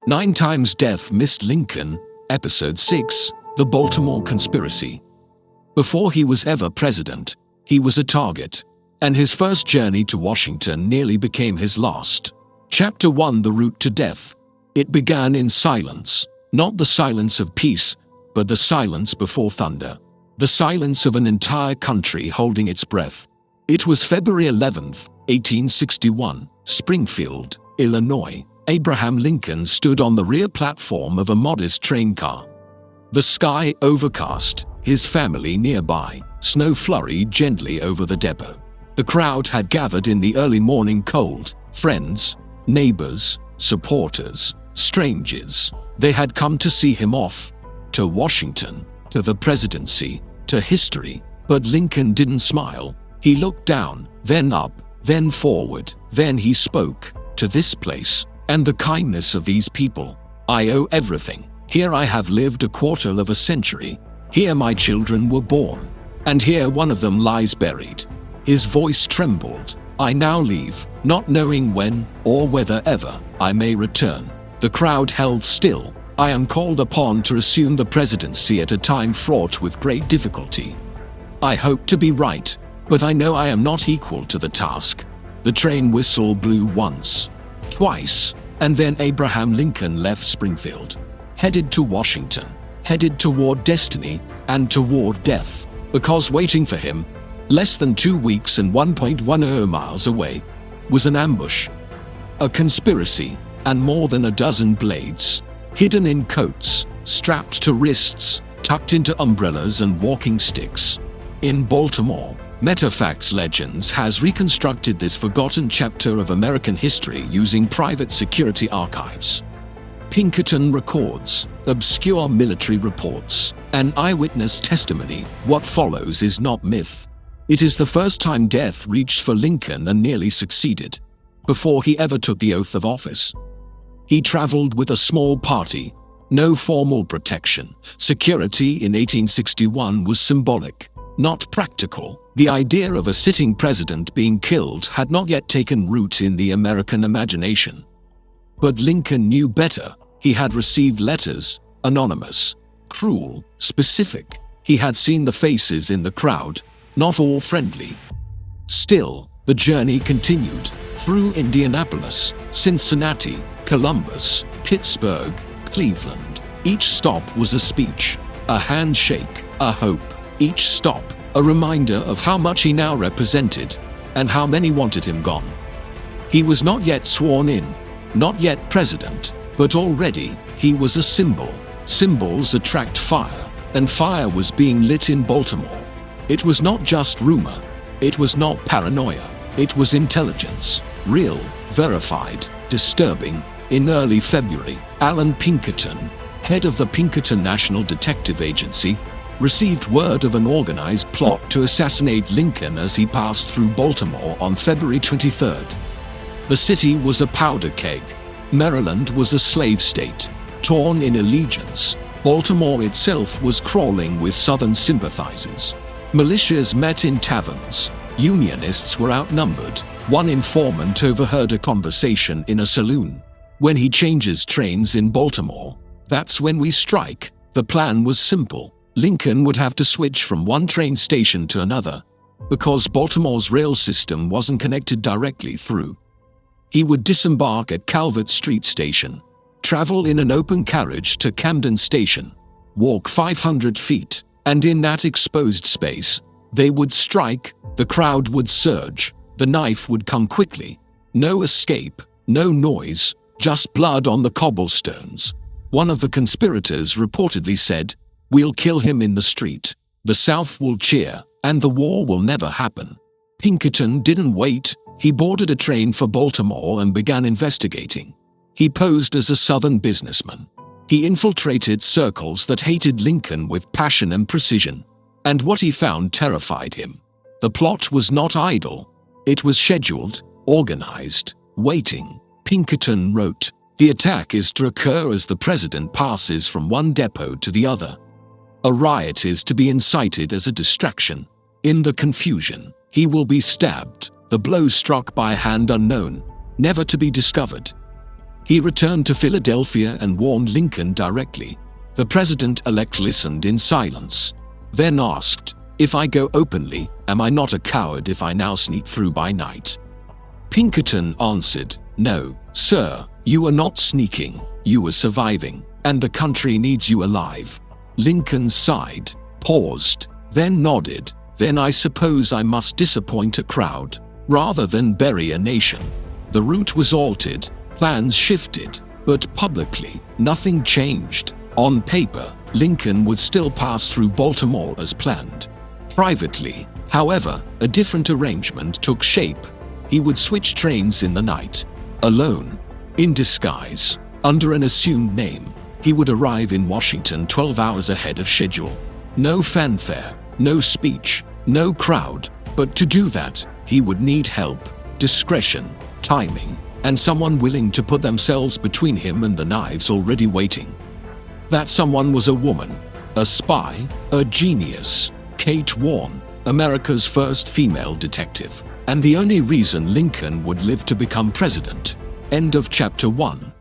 9 Times Death Missed Lincoln, Episode 6, The Baltimore Conspiracy. Before he was ever president, he was a target, and his first journey to Washington nearly became his last. Chapter 1: The Route to Death. It began in silence, not the silence of peace, but the silence before thunder. The silence of an entire country holding its breath. It was February 11th, 1861, Springfield, Illinois. Abraham Lincoln stood on the rear platform of a modest train car. The sky overcast, his family nearby, snow flurried gently over the depot. The crowd had gathered in the early morning cold, friends, neighbors, supporters, strangers. They had come to see him off, to Washington, to the presidency, to history. But Lincoln didn't smile. He looked down, then up, then forward, then he spoke. To this place, and the kindness of these people, I owe everything. Here I have lived a quarter of a century. Here my children were born. And here one of them lies buried. His voice trembled. I now leave, not knowing when, or whether ever, I may return. The crowd held still. I am called upon to assume the presidency at a time fraught with great difficulty. I hope to be right, but I know I am not equal to the task. The train whistle blew once, twice, and then Abraham Lincoln left Springfield, headed to Washington, headed toward destiny and toward death, because waiting for him, less than 2 weeks and 1.10 miles away, was an ambush, a conspiracy, and more than a dozen blades, hidden in coats, strapped to wrists, tucked into umbrellas and walking sticks. In Baltimore, MetaFacts Legends has reconstructed this forgotten chapter of American history using private security archives. Pinkerton records, obscure military reports, and eyewitness testimony. What follows is not myth. It is the first time death reached for Lincoln and nearly succeeded, before he ever took the oath of office. He traveled with a small party, no formal protection. Security in 1861 was symbolic, not practical. The idea of a sitting president being killed had not yet taken root in the American imagination. But Lincoln knew better. He had received letters, anonymous, cruel, specific. He had seen the faces in the crowd, not all friendly. Still, the journey continued, through Indianapolis, Cincinnati, Columbus, Pittsburgh, Cleveland. Each stop was a speech, a handshake, a hope. Each stop, a reminder of how much he now represented, and how many wanted him gone. He was not yet sworn in, not yet president, but already he was a symbol. Symbols attract fire, and fire was being lit in Baltimore. It was not just rumor, it was not paranoia, it was intelligence, real, verified, disturbing. In early February, Alan Pinkerton, head of the Pinkerton National Detective Agency, received word of an organized plot to assassinate Lincoln as he passed through Baltimore on February 23rd. The city was a powder keg. Maryland was a slave state, torn in allegiance. Baltimore itself was crawling with Southern sympathizers. Militias met in taverns. Unionists were outnumbered. One informant overheard a conversation in a saloon. When he changes trains in Baltimore, that's when we strike. The plan was simple. Lincoln would have to switch from one train station to another, because Baltimore's rail system wasn't connected directly through. He would disembark at Calvert Street Station, travel in an open carriage to Camden Station, walk 500 feet, and in that exposed space, they would strike. The crowd would surge, the knife would come quickly. No escape, no noise, just blood on the cobblestones. One of the conspirators reportedly said, "We'll kill him in the street. The South will cheer, and the war will never happen." Pinkerton didn't wait. He boarded a train for Baltimore and began investigating. He posed as a Southern businessman. He infiltrated circles that hated Lincoln with passion and precision. And what he found terrified him. The plot was not idle. It was scheduled, organized, waiting. Pinkerton wrote, "The attack is to occur as the president passes from one depot to the other. A riot is to be incited as a distraction. In the confusion, he will be stabbed, the blow struck by a hand unknown, never to be discovered." He returned to Philadelphia and warned Lincoln directly. The president-elect listened in silence, then asked, "If I go openly, am I not a coward if I now sneak through by night?" Pinkerton answered, "No, sir, you are not sneaking, you are surviving, and the country needs you alive." Lincoln sighed, paused, then nodded. "Then I suppose I must disappoint a crowd, rather than bury a nation." The route was altered, plans shifted, but publicly, nothing changed. On paper, Lincoln would still pass through Baltimore as planned. Privately, however, a different arrangement took shape. He would switch trains in the night, alone, in disguise, under an assumed name. He would arrive in Washington 12 hours ahead of schedule. No fanfare, no speech, no crowd, but to do that, he would need help, discretion, timing, and someone willing to put themselves between him and the knives already waiting. That someone was a woman, a spy, a genius, Kate Warren, America's first female detective, and the only reason Lincoln would live to become president. End of Chapter 1.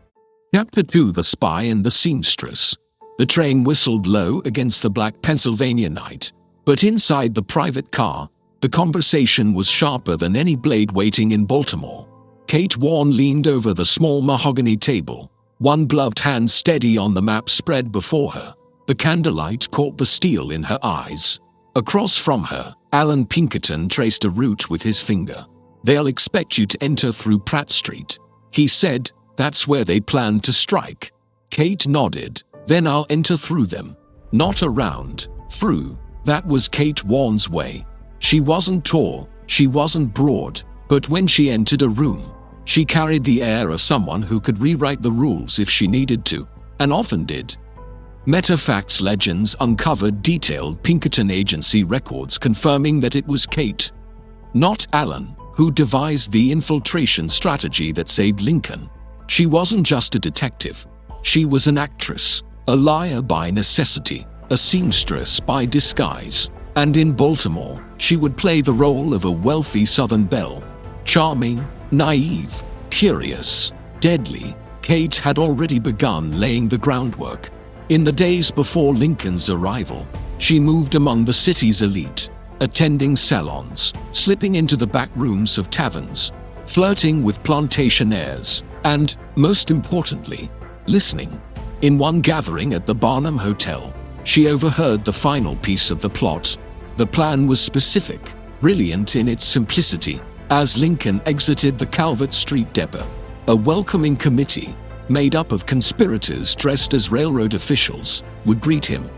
Chapter 2: The Spy and the Seamstress. The train whistled low against the black Pennsylvania night, but inside the private car, the conversation was sharper than any blade waiting in Baltimore. Kate Warren leaned over the small mahogany table, one gloved hand steady on the map spread before her. The candlelight caught the steel in her eyes. Across from her, Alan Pinkerton traced a route with his finger. "They'll expect you to enter through Pratt Street," he said. "That's where they plan to strike." Kate nodded. "Then I'll enter through them. Not around, through." That was Kate Warren's way. She wasn't tall, she wasn't broad, but when she entered a room, she carried the air of someone who could rewrite the rules if she needed to, and often did. MetaFacts Legends uncovered detailed Pinkerton agency records confirming that it was Kate, not Alan, who devised the infiltration strategy that saved Lincoln. She wasn't just a detective. She was an actress, a liar by necessity, a seamstress by disguise. And in Baltimore, she would play the role of a wealthy Southern belle. Charming, naive, curious, deadly, Kate had already begun laying the groundwork. In the days before Lincoln's arrival, she moved among the city's elite, attending salons, slipping into the back rooms of taverns, flirting with plantationaires, and, most importantly, listening. In one gathering at the Barnum Hotel, she overheard the final piece of the plot. The plan was specific, brilliant in its simplicity. As Lincoln exited the Calvert Street depot, a welcoming committee, made up of conspirators dressed as railroad officials, would greet him,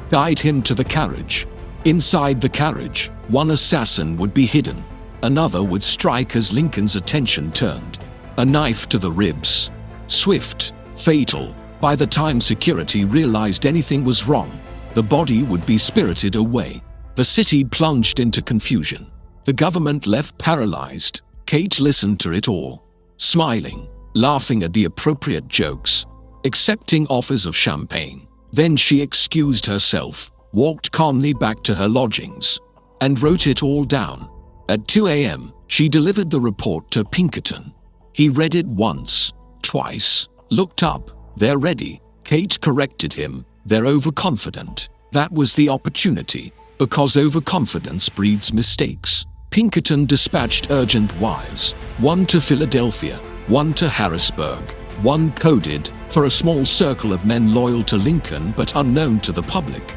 guide him to the carriage. Inside the carriage, one assassin would be hidden. Another would strike as Lincoln's attention turned. A knife to the ribs. Swift, fatal. By the time security realized anything was wrong, the body would be spirited away. The city plunged into confusion. The government left paralyzed. Kate listened to it all, smiling, laughing at the appropriate jokes, accepting offers of champagne. Then she excused herself, walked calmly back to her lodgings, and wrote it all down. At 2 a.m., she delivered the report to Pinkerton. He read it once, twice, looked up. "They're ready," Kate corrected him. "They're overconfident." That was the opportunity, because overconfidence breeds mistakes. Pinkerton dispatched urgent wires, one to Philadelphia, one to Harrisburg, one coded for a small circle of men loyal to Lincoln but unknown to the public.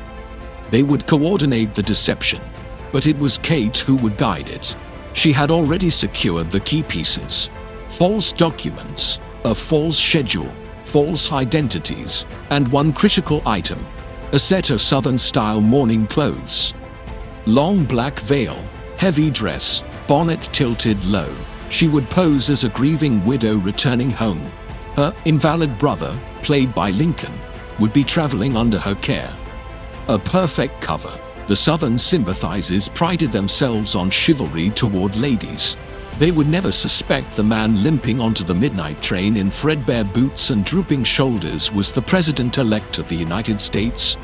They would coordinate the deception, but it was Kate who would guide it. She had already secured the key pieces: false documents, a false schedule, false identities, and one critical item: a set of Southern-style mourning clothes. Long black veil, heavy dress, bonnet tilted low. She would pose as a grieving widow returning home. Her invalid brother, played by Lincoln, would be traveling under her care. A perfect cover. The Southern sympathizers prided themselves on chivalry toward ladies. They would never suspect the man limping onto the midnight train in threadbare boots and drooping shoulders was the president-elect of the United States.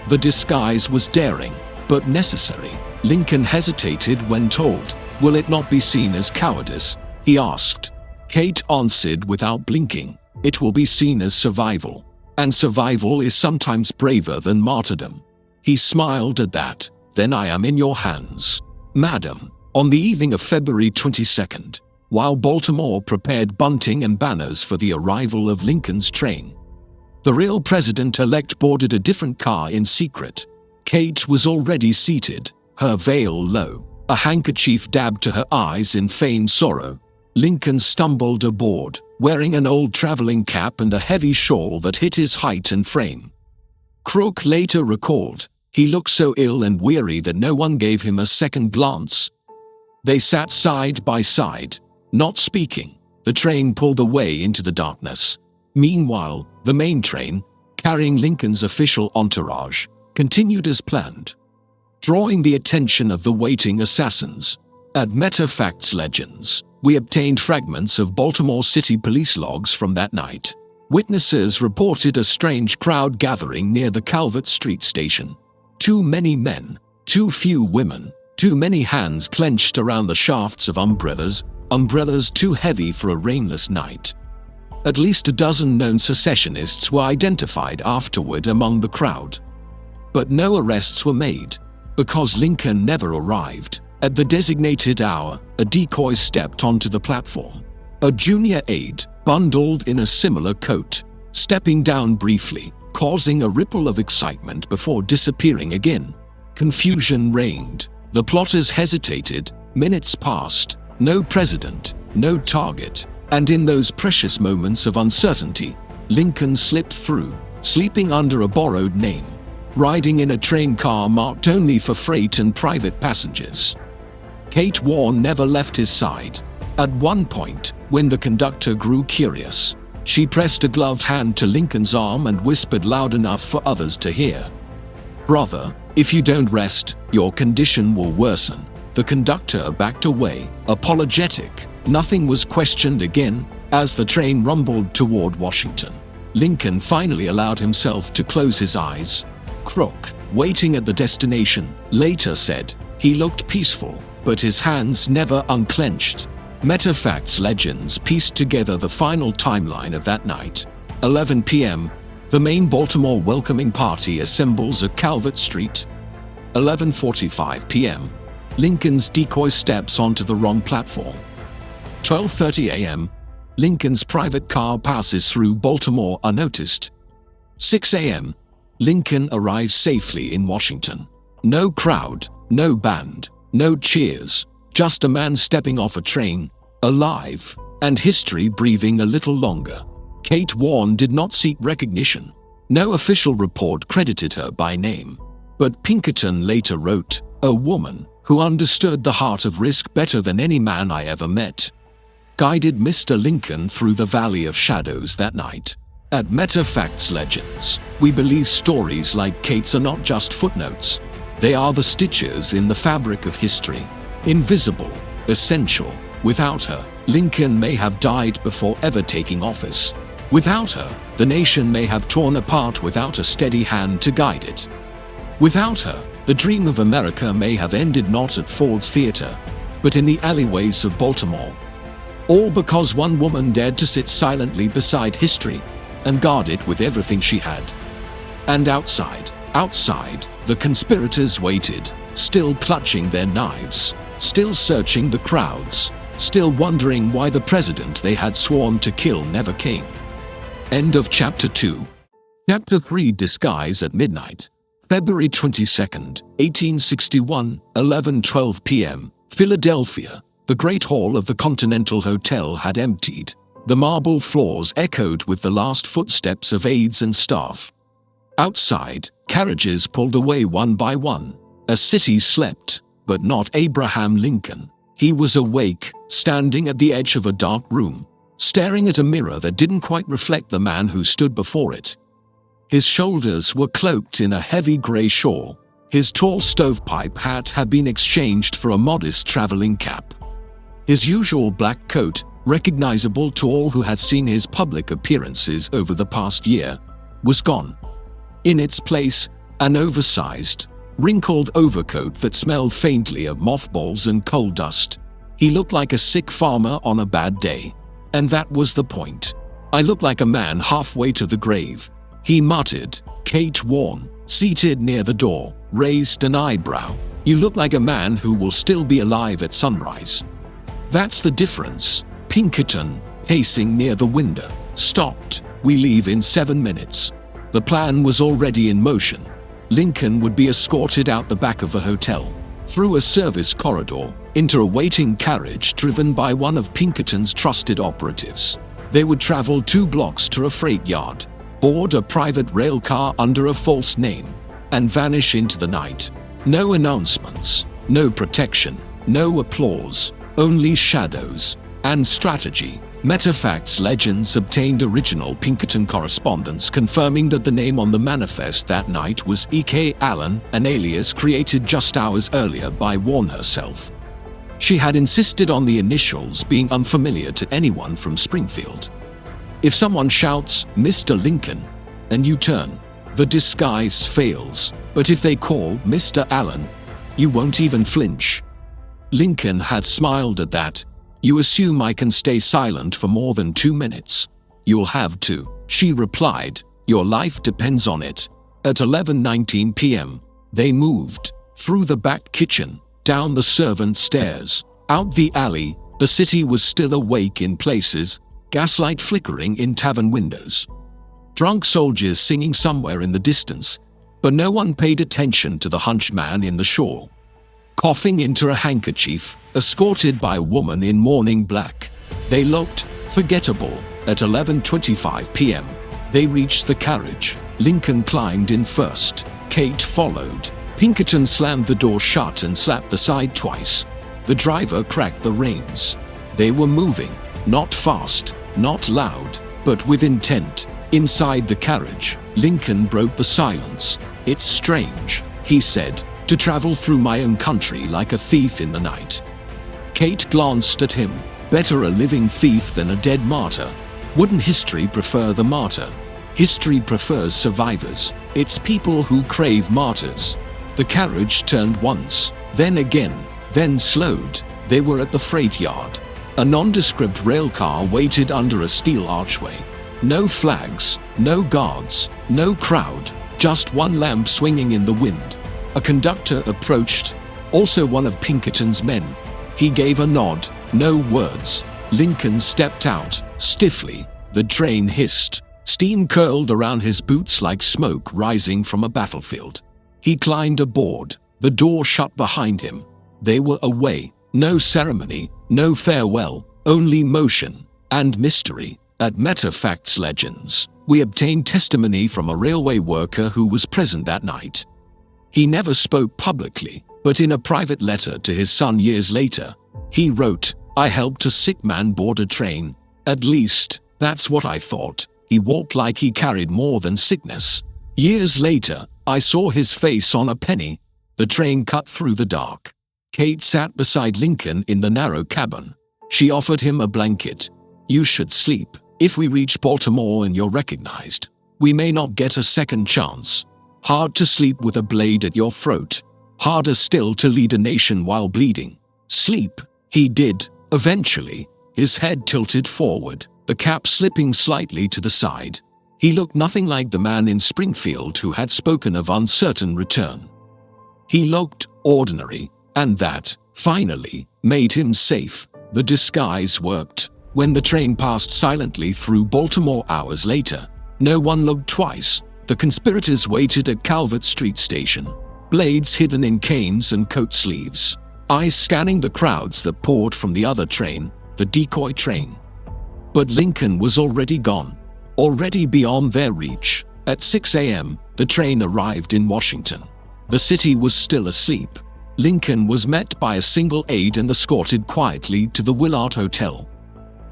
The disguise was daring, but necessary. Lincoln hesitated when told, "Will it not be seen as cowardice?" he asked. Kate answered without blinking, it will be seen as survival. And survival is sometimes braver than martyrdom. He smiled at that. Then I am in your hands, madam. On the evening of February 22nd, while Baltimore prepared bunting and banners for the arrival of Lincoln's train, the real president-elect boarded a different car in secret. Kate was already seated, her veil low, a handkerchief dabbed to her eyes in feigned sorrow. Lincoln stumbled aboard, wearing an old traveling cap and a heavy shawl that hid his height and frame. Crook later recalled, he looked so ill and weary that no one gave him a second glance. They sat side by side, not speaking. The train pulled away into the darkness. Meanwhile, the main train, carrying Lincoln's official entourage, continued as planned, drawing the attention of the waiting assassins. At MetaFacts Legends, we obtained fragments of Baltimore City police logs from that night. Witnesses reported a strange crowd gathering near the Calvert Street station. Too many men, too few women, too many hands clenched around the shafts of umbrellas too heavy for a rainless night. At least a dozen known secessionists were identified afterward among the crowd. But no arrests were made, because Lincoln never arrived. At the designated hour, a decoy stepped onto the platform. A junior aide, bundled in a similar coat, stepping down briefly, causing a ripple of excitement before disappearing again. Confusion reigned. The plotters hesitated. Minutes passed. No president, no target. And in those precious moments of uncertainty, Lincoln slipped through, sleeping under a borrowed name, riding in a train car marked only for freight and private passengers. Kate Warren never left his side. At one point, when the conductor grew curious, she pressed a gloved hand to Lincoln's arm and whispered loud enough for others to hear, "Brother, if you don't rest, your condition will worsen." The conductor backed away, apologetic. Nothing was questioned again. As the train rumbled toward Washington, Lincoln finally allowed himself to close his eyes. Crook, waiting at the destination, later said, he looked peaceful, but his hands never unclenched. MetaFacts Legends pieced together the final timeline of that night. 11 p.m., the main Baltimore welcoming party assembles at Calvert Street. 11:45 p.m., Lincoln's decoy steps onto the wrong platform. 12:30 a.m., Lincoln's private car passes through Baltimore unnoticed. 6 a.m., Lincoln arrives safely in Washington. No crowd, no band, no cheers, just a man stepping off a train, alive, and history breathing a little longer. Kate Warren did not seek recognition. No official report credited her by name. But Pinkerton later wrote, "A woman who understood the heart of risk better than any man I ever met guided Mr. Lincoln through the valley of shadows that night." At MetaFacts Legends, we believe stories like Kate's are not just footnotes. They are the stitches in the fabric of history. Invisible, essential. Without her, Lincoln may have died before ever taking office. Without her, the nation may have torn apart without a steady hand to guide it. Without her, the dream of America may have ended not at Ford's Theater, but in the alleyways of Baltimore. All because one woman dared to sit silently beside history and guard it with everything she had. And outside, the conspirators waited, still clutching their knives, still searching the crowds, still wondering why the president they had sworn to kill never came. End of Chapter 2. Chapter 3, Disguise at Midnight. February 22nd, 1861, 11:12 p.m., Philadelphia. The Great Hall of the Continental Hotel had emptied. The marble floors echoed with the last footsteps of aides and staff. Outside, carriages pulled away one by one. A city slept, but not Abraham Lincoln. He was awake, standing at the edge of a dark room, staring at a mirror that didn't quite reflect the man who stood before it. His shoulders were cloaked in a heavy gray shawl. His tall stovepipe hat had been exchanged for a modest traveling cap. His usual black coat, recognizable to all who had seen his public appearances over the past year, was gone. In its place, an oversized, wrinkled overcoat that smelled faintly of mothballs and coal dust. He looked like a sick farmer on a bad day. And that was the point. I look like a man halfway to the grave," he muttered. Kate Warren, seated near the door, raised an eyebrow. "You look like a man who will still be alive at sunrise." "That's the difference." Pinkerton, pacing near the window, stopped. "We leave in 7 minutes." The plan was already in motion. Lincoln would be escorted out the back of the hotel, through a service corridor, into a waiting carriage driven by one of Pinkerton's trusted operatives. They would travel 2 blocks to a freight yard, board a private rail car under a false name, and vanish into the night. No announcements, no protection, no applause, only shadows and strategy. MetaFacts Legends obtained original Pinkerton correspondence confirming that the name on the manifest that night was E.K. Allen, an alias created just hours earlier by Warren herself. She had insisted on the initials being unfamiliar to anyone from Springfield. If someone shouts, "Mr. Lincoln," and you turn, the disguise fails. But if they call Mr. Allen, you won't even flinch. Lincoln had smiled at that. "You assume I can stay silent for more than 2 minutes. You'll have to," she replied. "Your life depends on it." At 11:19 p.m., they moved through the back kitchen, down the servant stairs, out the alley. The city was still awake in places, gaslight flickering in tavern windows. Drunk soldiers singing somewhere in the distance, but no one paid attention to the hunchman in the shawl, coughing into a handkerchief, escorted by a woman in mourning black. They looked forgettable. At 11:25 p.m., they reached the carriage. Lincoln climbed in first. Kate followed. Pinkerton slammed the door shut and slapped the side twice. The driver cracked the reins. They were moving, not fast, not loud, but with intent. Inside the carriage, Lincoln broke the silence. "It's strange," he said, "to travel through my own country like a thief in the night." Kate glanced at him. "Better a living thief than a dead martyr. Wouldn't history prefer the martyr? History prefers survivors. It's people who crave martyrs." The carriage turned once, then again, then slowed. They were at the freight yard. A nondescript rail car waited under a steel archway. No flags, no guards, no crowd, just one lamp swinging in the wind. A conductor approached, also one of Pinkerton's men. He gave a nod, no words. Lincoln stepped out, stiffly. The train hissed. Steam curled around his boots like smoke rising from a battlefield. He climbed aboard. The door shut behind him. They were away. No ceremony, no farewell, only motion and mystery. At MetaFacts Legends, we obtained testimony from a railway worker who was present that night. He never spoke publicly, but in a private letter to his son years later, he wrote, "I helped a sick man board a train. At least, that's what I thought. He walked like he carried more than sickness. Years later, I saw his face on a penny." The train cut through the dark. Kate sat beside Lincoln in the narrow cabin. She offered him a blanket. "You should sleep. If we reach Baltimore and you're recognized, we may not get a second chance. Hard to sleep with a blade at your throat. Harder still to lead a nation while bleeding. Sleep." He did, eventually, his head tilted forward, the cap slipping slightly to the side. He looked nothing like the man in Springfield who had spoken of uncertain return. He looked ordinary, and that, finally, made him safe. The disguise worked. When the train passed silently through Baltimore hours later, no one looked twice. The conspirators waited at Calvert Street Station, blades hidden in canes and coat sleeves, eyes scanning the crowds that poured from the other train, the decoy train. But Lincoln was already gone, already beyond their reach. At 6 a.m., the train arrived in Washington. The city was still asleep. Lincoln was met by a single aide and escorted quietly to the Willard Hotel.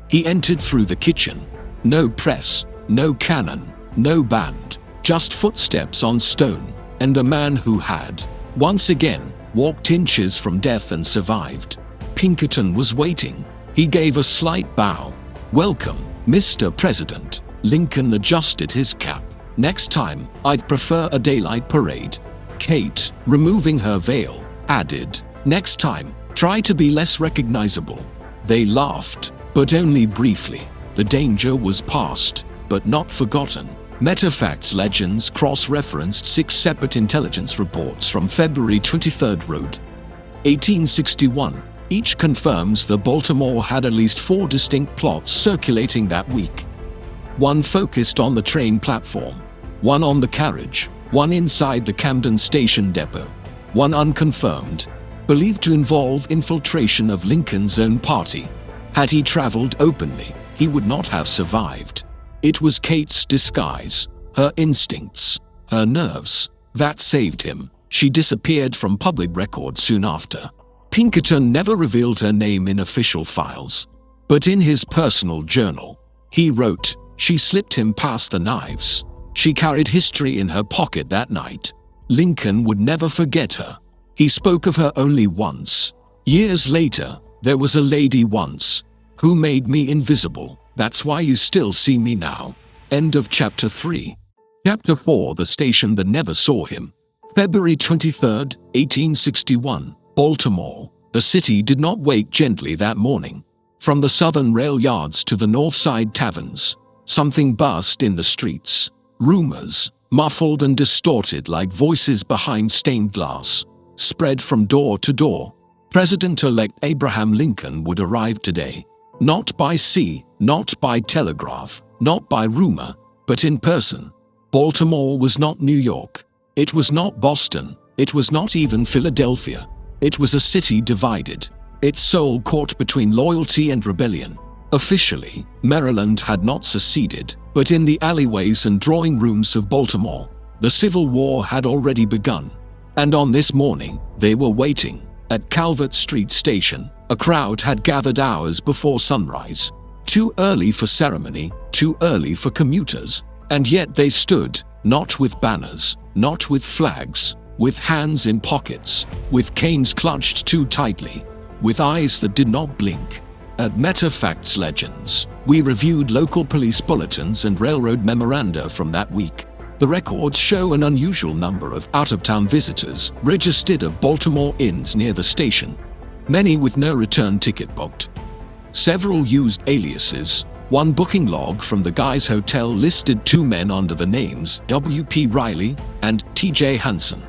He entered through the kitchen. No press, no cannon, no band, just footsteps on stone, and a man who had, once again, walked inches from death and survived. Pinkerton was waiting. He gave a slight bow. "Welcome, Mr. President." Lincoln adjusted his cap. "Next time, I'd prefer a daylight parade." Kate, removing her veil, added, "Next time, try to be less recognizable." They laughed, but only briefly. The The danger was past, but not forgotten. MetaFacts Legends cross-referenced 6 separate intelligence reports from February 23rd Road, 1861. Each confirms that Baltimore had at least 4 distinct plots circulating that week. One focused on the train platform, one on the carriage, one inside the Camden Station depot, one unconfirmed, believed to involve infiltration of Lincoln's own party. Had he traveled openly, he would not have survived. It was Kate's disguise, her instincts, her nerves, that saved him. She disappeared from public record soon after. Pinkerton never revealed her name in official files, but in his personal journal, he wrote, "She slipped him past the knives. She carried history in her pocket that night. Lincoln would never forget her. He spoke of her only once. Years later, there was a lady once who made me invisible. That's why you still see me now." End of Chapter 3. Chapter 4. The Station That Never Saw Him. February 23rd, 1861. Baltimore. The city did not wake gently that morning. From the southern rail yards to the north side taverns, something buzzed in the streets. Rumors, muffled and distorted like voices behind stained glass, spread from door to door. President-elect Abraham Lincoln would arrive today. Not by sea, not by telegraph, not by rumor, but in person. Baltimore was not New York. It was not Boston. It was not even Philadelphia. It was a city divided, its soul caught between loyalty and rebellion. Officially, Maryland had not seceded, but in the alleyways and drawing rooms of Baltimore, the Civil War had already begun. And on this morning, they were waiting. At Calvert Street Station, a crowd had gathered hours before sunrise. Too early for ceremony, too early for commuters. And yet they stood, not with banners, not with flags, with hands in pockets, with canes clutched too tightly, with eyes that did not blink. At MetaFacts Legends, we reviewed local police bulletins and railroad memoranda from that week. The records show an unusual number of out-of-town visitors registered at Baltimore inns near the station, many with no return ticket booked. Several used aliases. One booking log from the Guy's Hotel listed 2 men under the names W.P. Riley and T.J. Hansen.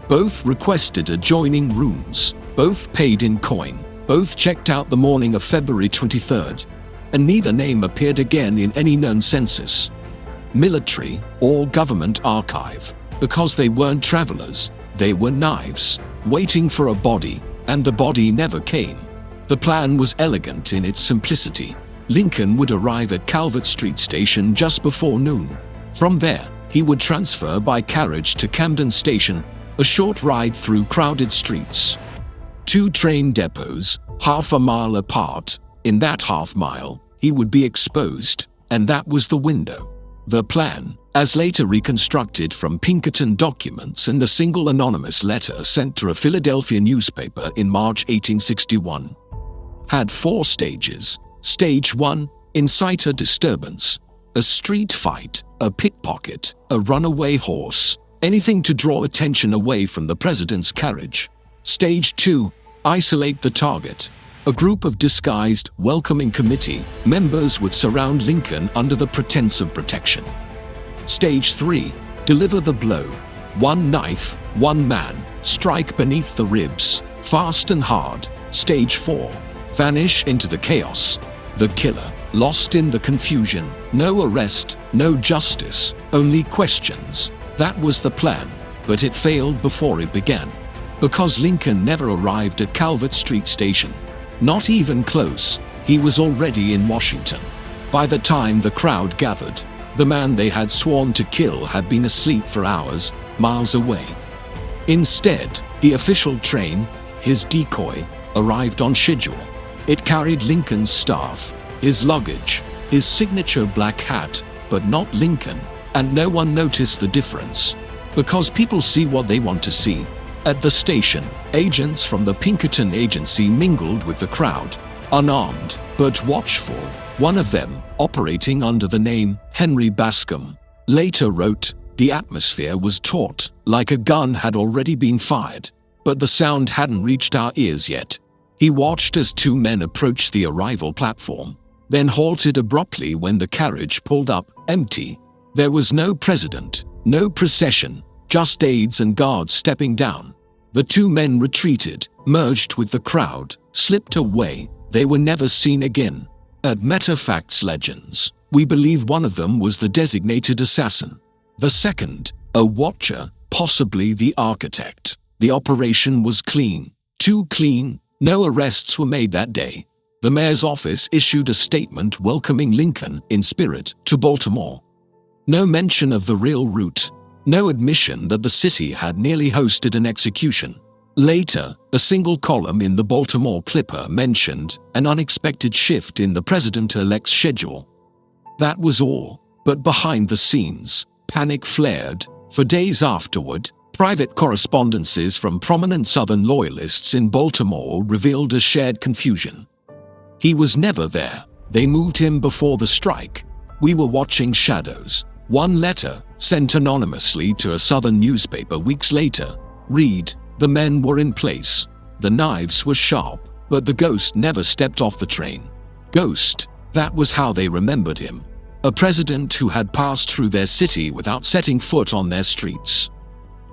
Both requested adjoining rooms, both paid in coin, both checked out the morning of February 23rd, and neither name appeared again in any known census, military, or government archive. Because they weren't travelers, they were knives, waiting for a body, and the body never came. The plan was elegant in its simplicity. Lincoln would arrive at Calvert Street Station just before noon. From there, he would transfer by carriage to Camden Station, a short ride through crowded streets. 2 train depots, half a mile apart. In that half mile, he would be exposed, and that was the window. The plan, as later reconstructed from Pinkerton documents and a single anonymous letter sent to a Philadelphia newspaper in March 1861, had 4 stages. Stage 1, incite a disturbance, a street fight, a pickpocket, a runaway horse, anything to draw attention away from the president's carriage. Stage 2, isolate the target. A group of disguised, welcoming committee members would surround Lincoln under the pretense of protection. Stage 3, deliver the blow. 1 knife, 1 man, strike beneath the ribs, fast and hard. Stage 4, vanish into the chaos. The killer, lost in the confusion. No arrest, no justice, only questions. That was the plan, but it failed before it began. Because Lincoln never arrived at Calvert Street Station. Not even close, he was already in Washington. By the time the crowd gathered, the man they had sworn to kill had been asleep for hours, miles away. Instead, the official train, his decoy, arrived on schedule. It carried Lincoln's staff, his luggage, his signature black hat, but not Lincoln, and no one noticed the difference. Because people see what they want to see. At the station, agents from the Pinkerton agency mingled with the crowd, unarmed, but watchful. One of them, operating under the name Henry Bascom, later wrote, "The atmosphere was taut, like a gun had already been fired, but the sound hadn't reached our ears yet." He watched as 2 men approached the arrival platform. then halted abruptly when the carriage pulled up, empty. There was no president, no procession, just aides and guards stepping down. The two men retreated, merged with the crowd, slipped away. They were never seen again. At MetaFacts Legends, we believe one of them was the designated assassin. The second, a watcher, possibly the architect. The operation was clean. Too clean. No arrests were made that day. The mayor's office issued a statement welcoming Lincoln in spirit to Baltimore. No mention of the real route. No admission that the city had nearly hosted an execution. Later, a single column in the Baltimore Clipper mentioned an unexpected shift in the president-elect's schedule. That was all, but behind the scenes, panic flared. For days afterward, private correspondences from prominent Southern loyalists in Baltimore revealed a shared confusion. He was never there. They moved him before the strike. We were watching shadows. One letter, sent anonymously to a Southern newspaper weeks later, read, "The men were in place. The knives were sharp, but the ghost never stepped off the train." Ghost, that was how they remembered him. A president who had passed through their city without setting foot on their streets.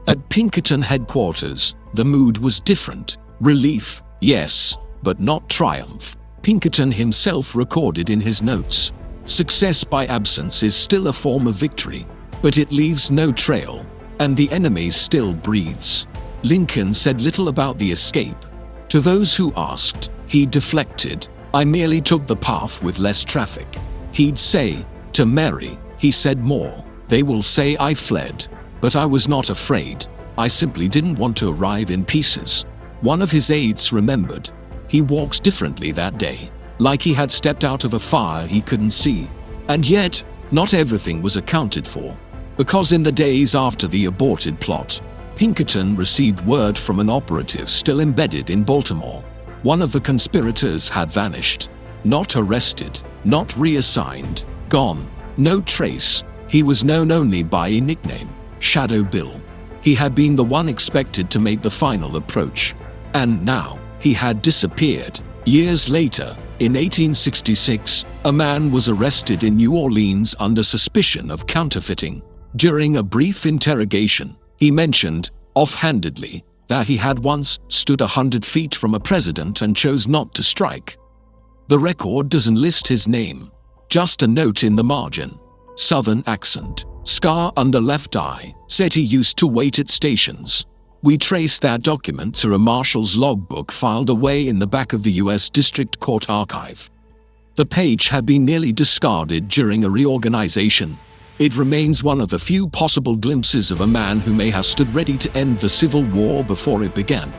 At Pinkerton headquarters, the mood was different. Relief, yes, but not triumph. Pinkerton himself recorded in his notes, "Success by absence is still a form of victory, but it leaves no trail, and the enemy still breathes." Lincoln said little about the escape. To those who asked, he deflected, "I merely took the path with less traffic." He'd say, "To Mary," he said more, "they will say I fled, but I was not afraid. I simply didn't want to arrive in pieces." One of his aides remembered, he walked differently that day, like he had stepped out of a fire he couldn't see. And yet, not everything was accounted for, because in the days after the aborted plot, Pinkerton received word from an operative still embedded in Baltimore. One of the conspirators had vanished. Not arrested, not reassigned, gone, no trace. He was known only by a nickname, Shadow Bill. He had been the one expected to make the final approach. And now, he had disappeared. Years later, in 1866, a man was arrested in New Orleans under suspicion of counterfeiting. During a brief interrogation, he mentioned, offhandedly, that he had once stood 100 feet from a president and chose not to strike. The record doesn't list his name, just a note in the margin. Southern accent, scar under left eye, said he used to wait at stations. We traced that document to a marshal's logbook filed away in the back of the U.S. District Court archive. The page had been nearly discarded during a reorganization. It remains one of the few possible glimpses of a man who may have stood ready to end the Civil War before it began.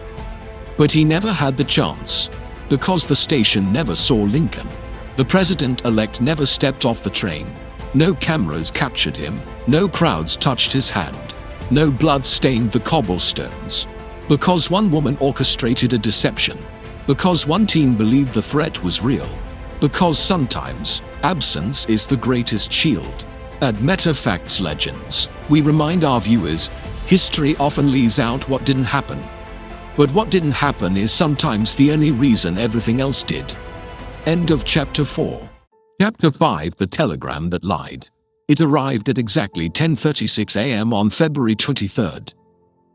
But he never had the chance, because the station never saw Lincoln. The president-elect never stepped off the train. No cameras captured him, no crowds touched his hand, no blood stained the cobblestones. Because one woman orchestrated a deception, because one team believed the threat was real, because sometimes absence is the greatest shield. At MetaFacts Legends, we remind our viewers, history often leaves out what didn't happen. But what didn't happen is sometimes the only reason everything else did. End of Chapter 4. Chapter 5: The Telegram That Lied. It arrived at exactly 10:36 a.m. on February 23,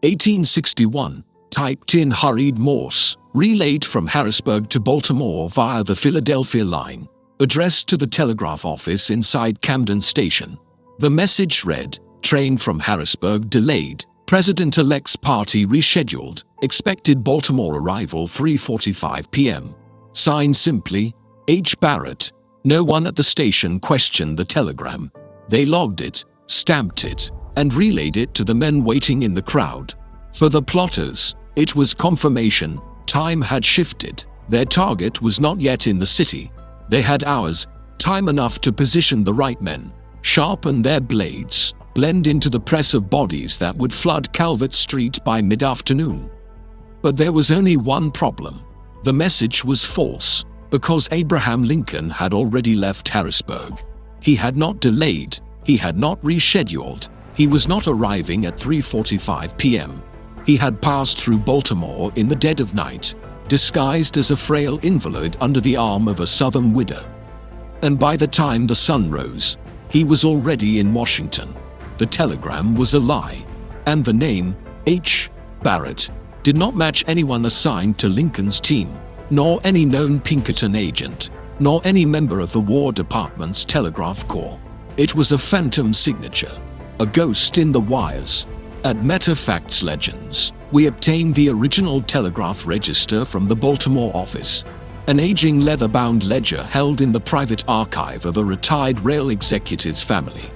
1861, typed in hurried Morse, relayed from Harrisburg to Baltimore via the Philadelphia line, addressed to the telegraph office inside Camden Station. The message read, "Train from Harrisburg delayed. President-elect's party rescheduled. Expected Baltimore arrival 3:45 p.m. Signed simply, H. Barrett." No one at the station questioned the telegram. They logged it, stamped it, and relayed it to the men waiting in the crowd. For the plotters, it was confirmation. Time had shifted. Their target was not yet in the city. They had hours, time enough to position the right men, sharpen their blades, blend into the press of bodies that would flood Calvert Street by mid-afternoon. But there was only one problem. The message was false, because Abraham Lincoln had already left Harrisburg. He had not delayed, he had not rescheduled, he was not arriving at 3:45 p.m. He had passed through Baltimore in the dead of night, disguised as a frail invalid under the arm of a Southern widow. and by the time the sun rose, he was already in Washington. The telegram was a lie, and the name, H. Barrett, did not match anyone assigned to Lincoln's team, nor any known Pinkerton agent, nor any member of the War Department's Telegraph Corps. It was a phantom signature, a ghost in the wires. At MetaFacts Legends, we obtained the original telegraph register from the Baltimore office, an aging leather-bound ledger held in the private archive of a retired rail executive's family.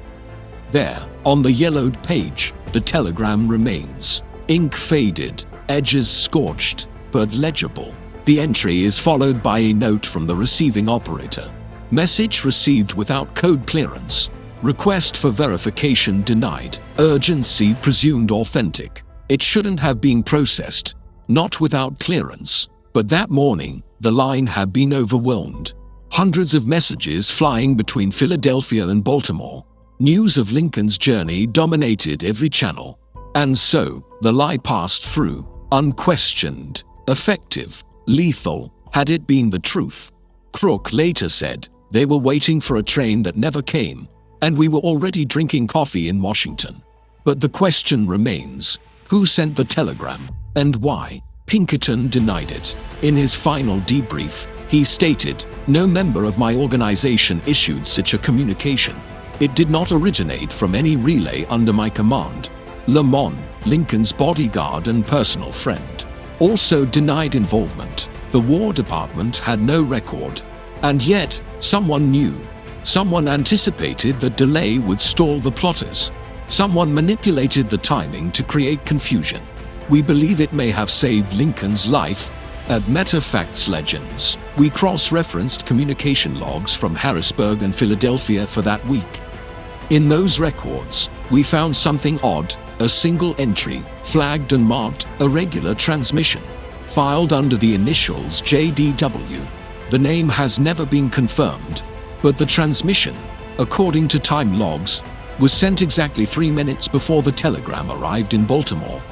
There, on the yellowed page, the telegram remains, ink faded, edges scorched, but legible. The entry is followed by a note from the receiving operator. Message received without code clearance. Request for verification denied. Urgency presumed authentic. It shouldn't have been processed. Not without clearance. But that morning, the line had been overwhelmed. Hundreds of messages flying between Philadelphia and Baltimore. News of Lincoln's journey dominated every channel. And so, the lie passed through, unquestioned, effective, lethal, had it been the truth. Crook later said, they were waiting for a train that never came, and we were already drinking coffee in Washington. But the question remains, who sent the telegram, and why? Pinkerton denied it. In his final debrief, he stated, no member of my organization issued such a communication. It did not originate from any relay under my command. Lamont, Lincoln's bodyguard and personal friend, also denied involvement. The War Department had no record. And yet, someone knew. Someone anticipated the delay would stall the plotters. Someone manipulated the timing to create confusion. We believe it may have saved Lincoln's life. At MetaFacts Legends, we cross-referenced communication logs from Harrisburg and Philadelphia for that week. In those records, we found something odd, a single entry, flagged and marked irregular transmission, filed under the initials JDW. The name has never been confirmed, but the transmission, according to time logs, was sent exactly 3 minutes before the telegram arrived in Baltimore.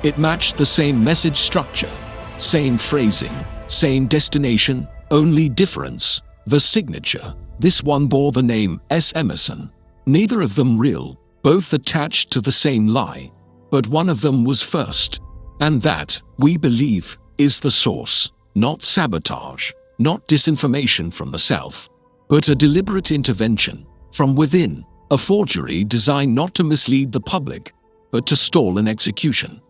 It matched the same message structure, same phrasing, same destination, only difference, the signature. This one bore the name S. Emerson. Neither of them real, both attached to the same lie, but one of them was first. And that, we believe, is the source, not sabotage, not disinformation from the South, but a deliberate intervention from within, a forgery designed not to mislead the public, but to stall an execution.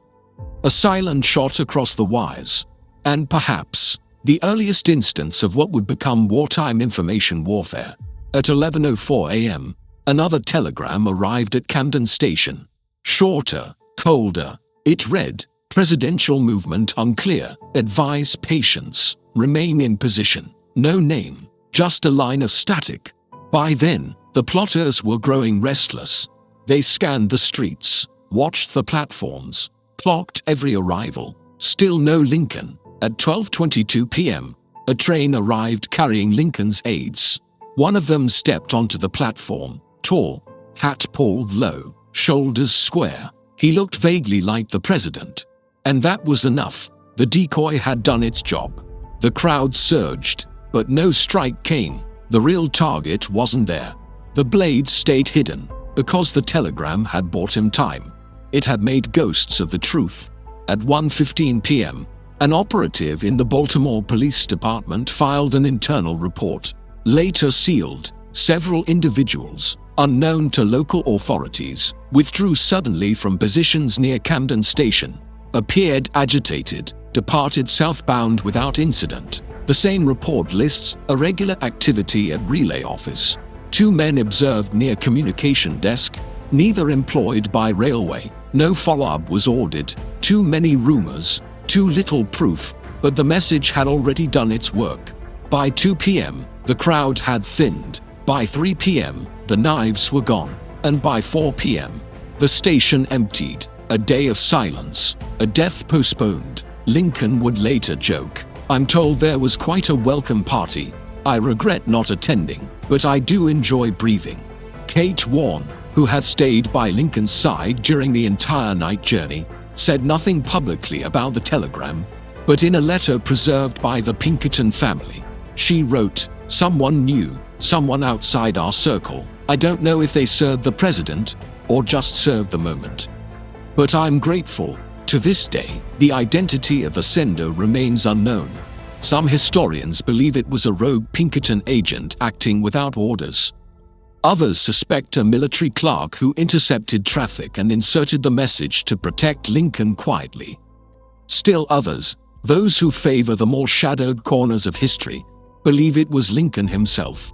A silent shot across the wires, and perhaps the earliest instance of what would become wartime information warfare. At 11:04 a.m., another telegram arrived at Camden Station. Shorter, colder. It read, presidential movement unclear, advise patience, remain in position. No name, just a line of static. By then, the plotters were growing restless. They scanned the streets, watched the platforms, clocked every arrival. Still no Lincoln. At 12:22 p.m., a train arrived carrying Lincoln's aides. One of them stepped onto the platform, tall, hat pulled low, shoulders square. He looked vaguely like the president. And that was enough. The decoy had done its job. The crowd surged, but no strike came. The real target wasn't there. The blade stayed hidden, because the telegram had bought him time. It had made ghosts of the truth. At 1:15 p.m., an operative in the Baltimore Police Department filed an internal report. Later sealed, several individuals, unknown to local authorities, withdrew suddenly from positions near Camden Station, appeared agitated, departed southbound without incident. The same report lists irregular activity at relay office. 2 men observed near communication desk, neither employed by railway. No follow-up was ordered. Too many rumors, too little proof, but the message had already done its work. By 2 p.m., the crowd had thinned. By 3 p.m., the knives were gone. And by 4 p.m., the station emptied. A day of silence, a death postponed. Lincoln would later joke, I'm told there was quite a welcome party. I regret not attending, but I do enjoy breathing. Kate Warren, who had stayed by Lincoln's side during the entire night journey, said nothing publicly about the telegram, but in a letter preserved by the Pinkerton family, she wrote, someone knew, someone outside our circle. I don't know if they served the president or just served the moment. But I'm grateful. To this day, the identity of the sender remains unknown. Some historians believe it was a rogue Pinkerton agent acting without orders. Others suspect a military clerk who intercepted traffic and inserted the message to protect Lincoln quietly. Still others, those who favor the more shadowed corners of history, believe it was Lincoln himself.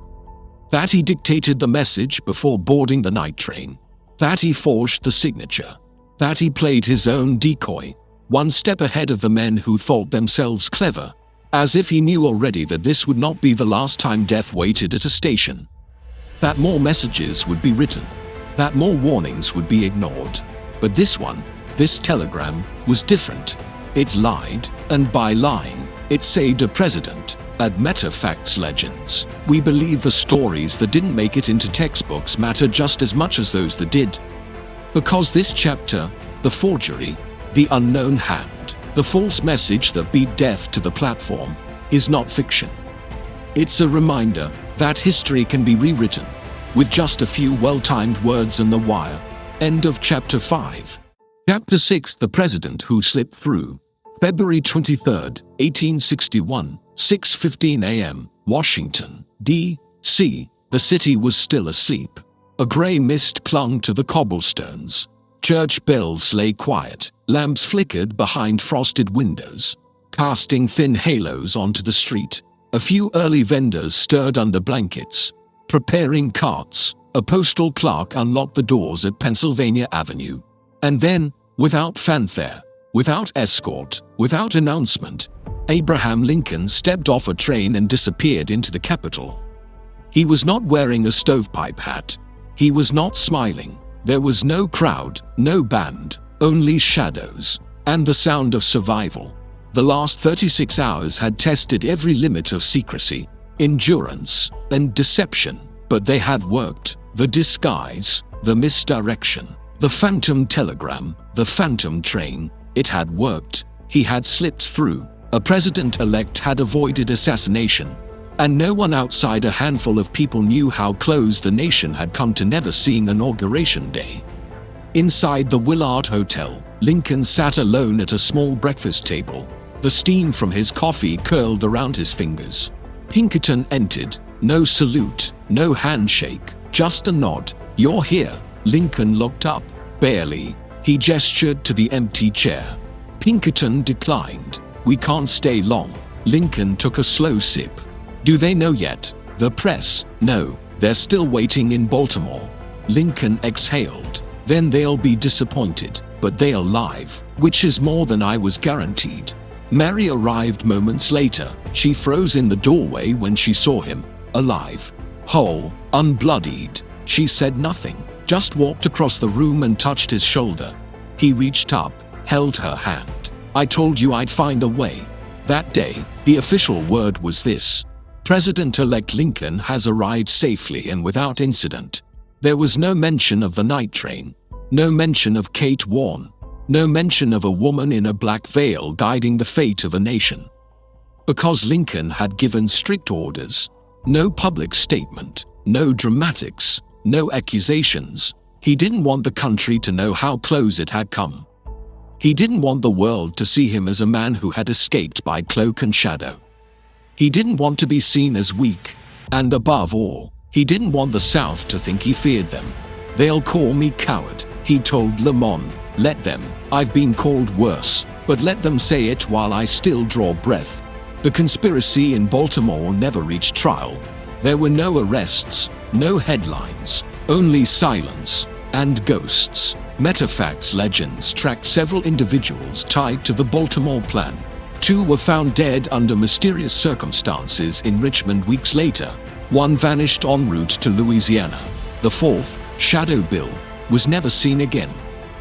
That he dictated the message before boarding the night train. That he forged the signature. That he played his own decoy, one step ahead of the men who thought themselves clever, as if he knew already that this would not be the last time death waited at a station. That more messages would be written, that more warnings would be ignored. But this one, this telegram, was different. It lied, and by lying, it saved a president. At MetaFacts Legends, we believe the stories that didn't make it into textbooks matter just as much as those that did. Because this chapter, the forgery, the unknown hand, the false message that beat death to the platform, is not fiction. It's a reminder that history can be rewritten with just a few well-timed words in the wire. End of Chapter 5. Chapter 6: The President Who Slipped Through. February 23, 1861, 6:15 a.m., Washington, D.C. The city was still asleep. A gray mist clung to the cobblestones. Church bells lay quiet. Lamps flickered behind frosted windows, casting thin halos onto the street. A few early vendors stirred under blankets, preparing carts. A postal clerk unlocked the doors at Pennsylvania Avenue. And then, without fanfare, without escort, without announcement, Abraham Lincoln stepped off a train and disappeared into the Capitol. He was not wearing a stovepipe hat. He was not smiling. There was no crowd, no band, only shadows, and the sound of survival. The last 36 hours had tested every limit of secrecy, endurance, and deception, but they had worked. The disguise, the misdirection, the phantom telegram, the phantom train, it had worked. He had slipped through. A president-elect had avoided assassination, and no one outside a handful of people knew how close the nation had come to never seeing Inauguration Day. Inside the Willard Hotel, Lincoln sat alone at a small breakfast table. The steam from his coffee curled around his fingers. Pinkerton entered. No salute, no handshake, just a nod. "You're here." Lincoln looked up. Barely. He gestured to the empty chair. Pinkerton declined. "We can't stay long." Lincoln took a slow sip. "Do they know yet?" "The press? No, they're still waiting in Baltimore." Lincoln exhaled. "Then they'll be disappointed, but they're alive, which is more than I was guaranteed." Mary arrived moments later. She froze in the doorway when she saw him. Alive, whole, unbloodied. She said nothing, just walked across the room and touched his shoulder. He reached up, held her hand. "I told you I'd find a way." That day, the official word was this: President-elect Lincoln has arrived safely and without incident. There was no mention of the night train, no mention of Kate Warren, no mention of a woman in a black veil guiding the fate of a nation. Because Lincoln had given strict orders. No public statement, no dramatics, no accusations. He didn't want the country to know how close it had come. He didn't want the world to see him as a man who had escaped by cloak and shadow. He didn't want to be seen as weak, and above all, he didn't want the South to think he feared them. "They'll call me coward," he told Le Monde. "Let them. I've been called worse, but let them say it while I still draw breath." The conspiracy in Baltimore never reached trial. There were no arrests, no headlines, only silence and ghosts. MetaFacts Legends tracked several individuals tied to the Baltimore plan. 2 were found dead under mysterious circumstances in Richmond weeks later. 1 vanished en route to Louisiana. The 4th, Shadow Bill, was never seen again.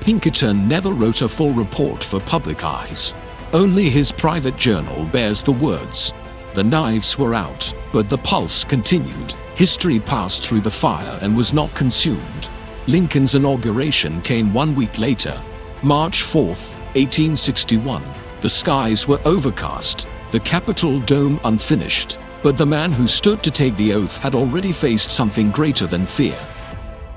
Pinkerton never wrote a full report for public eyes. Only his private journal bears the words. The knives were out, but the pulse continued. History passed through the fire and was not consumed. Lincoln's inauguration came 1 week later, March 4, 1861. The skies were overcast, the Capitol dome unfinished, But the man who stood to take the oath had already faced something greater than fear.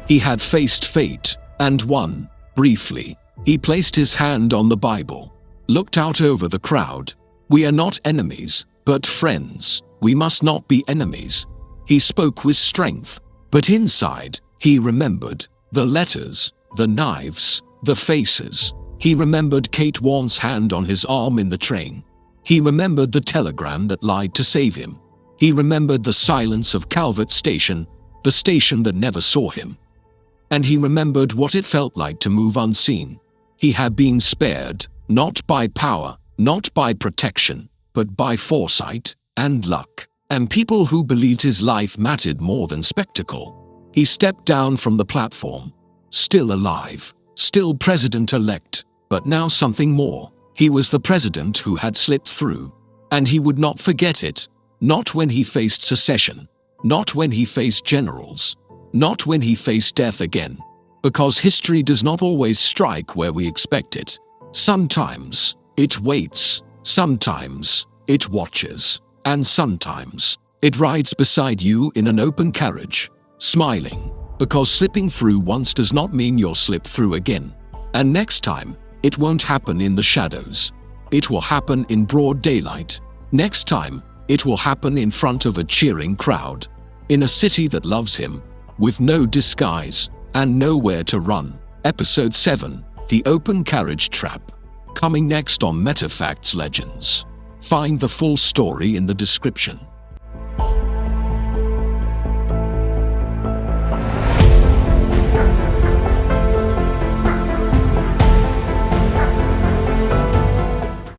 He had faced fate, and won. Briefly, he placed his hand on the Bible, looked out over the crowd. We are not enemies, but friends. We must not be enemies. He spoke with strength, but inside, he remembered the letters, the knives, the faces. He remembered Kate Warren's hand on his arm in the train. He remembered the telegram that lied to save him. He remembered the silence of Calvert Station, the station that never saw him. And he remembered what it felt like to move unseen. He had been spared, not by power, not by protection, but by foresight and luck, and people who believed his life mattered more than spectacle. He stepped down from the platform, still alive, still president-elect, but now something more. He was the president who had slipped through, and he would not forget it, not when he faced secession, not when he faced generals, not when he faced death again, because history does not always strike where we expect it. Sometimes it waits, sometimes it watches, and sometimes it rides beside you in an open carriage, smiling, because slipping through once does not mean you'll slip through again. And next time, it won't happen in the shadows. It will happen in broad daylight. Next time, it will happen in front of a cheering crowd, in a city that loves him, with no disguise and nowhere to run. Episode 7, The Open Carriage Trap. Coming next on MetaFacts Legends. Find the full story in the description.